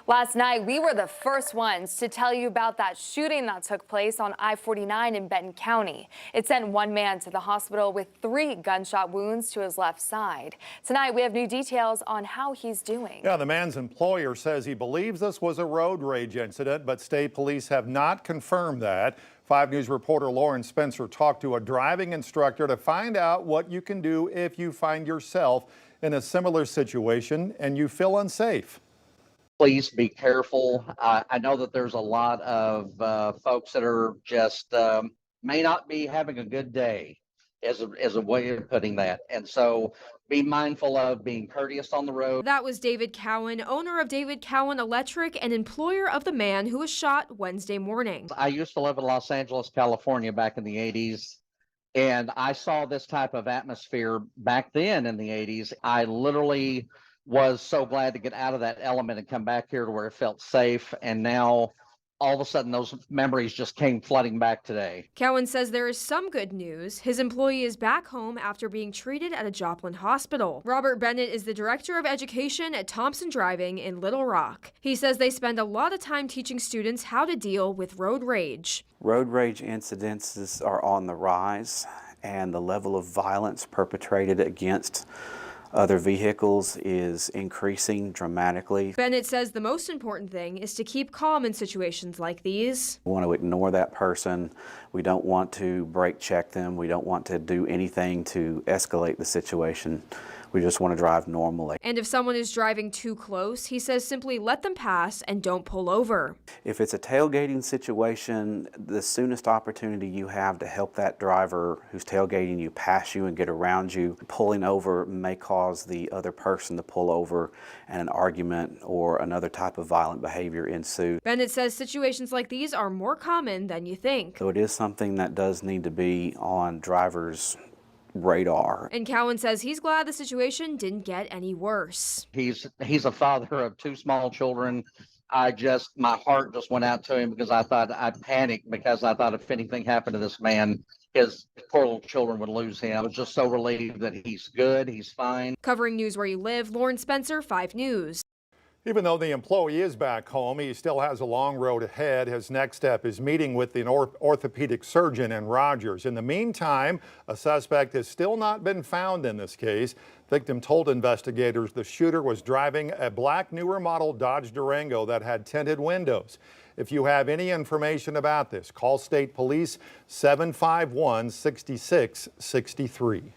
Last night, we were the first ones to tell you about that shooting that took place on I-49 in Benton County. It sent one man to the hospital with 3 gunshot wounds to his left side. Tonight, we have new details on how he's doing. Yeah, the man's employer says he believes this was a road rage incident, but state police have not confirmed that. 5 News reporter Lauren Spencer talked to a driving instructor to find out what you can do if you find yourself in a similar situation and you feel unsafe. Please be careful. I know that there's a lot of folks that are just may not be having a good day, as a way of putting that. And so be mindful of being courteous on the road. That was David Cowan, owner of David Cowan Electric and employer of the man who was shot Wednesday morning. I used to live in Los Angeles, California back in the 80s. And I saw this type of atmosphere back then in the 80s. I literally was so glad to get out of that element and come back here to where it felt safe. And now all of a sudden those memories just came flooding back today. Cowan says there is some good news. His employee is back home after being treated at a Joplin hospital. Robert Bennett is the director of education at Thompson Driving in Little Rock. He says they spend a lot of time teaching students how to deal with road rage. Road rage incidences are on the rise, and the level of violence perpetrated against other vehicles is increasing dramatically. Bennett says the most important thing is to keep calm in situations like these. We want to ignore that person. We don't want to brake check them. We don't want to do anything to escalate the situation. We just want to drive normally. And if someone is driving too close, he says simply let them pass and don't pull over. If it's a tailgating situation, the soonest opportunity you have to help that driver who's tailgating you pass you and get around you, pulling over may cause the other person to pull over and an argument or another type of violent behavior ensue. Bennett says situations like these are more common than you think. So it is something that does need to be on drivers' radar. And Cowan says he's glad the situation didn't get any worse. He's a father of 2 small children. My heart just went out to him because I panicked because I thought if anything happened to this man, his poor little children would lose him. I was just so relieved that he's good, he's fine. Covering news where you live, Lauren Spencer, 5 News. Even though the employee is back home, he still has a long road ahead. His next step is meeting with the orthopedic surgeon in Rogers. In the meantime, a suspect has still not been found in this case. Victim told investigators the shooter was driving a black newer model Dodge Durango that had tinted windows. If you have any information about this, call State Police 751-6663.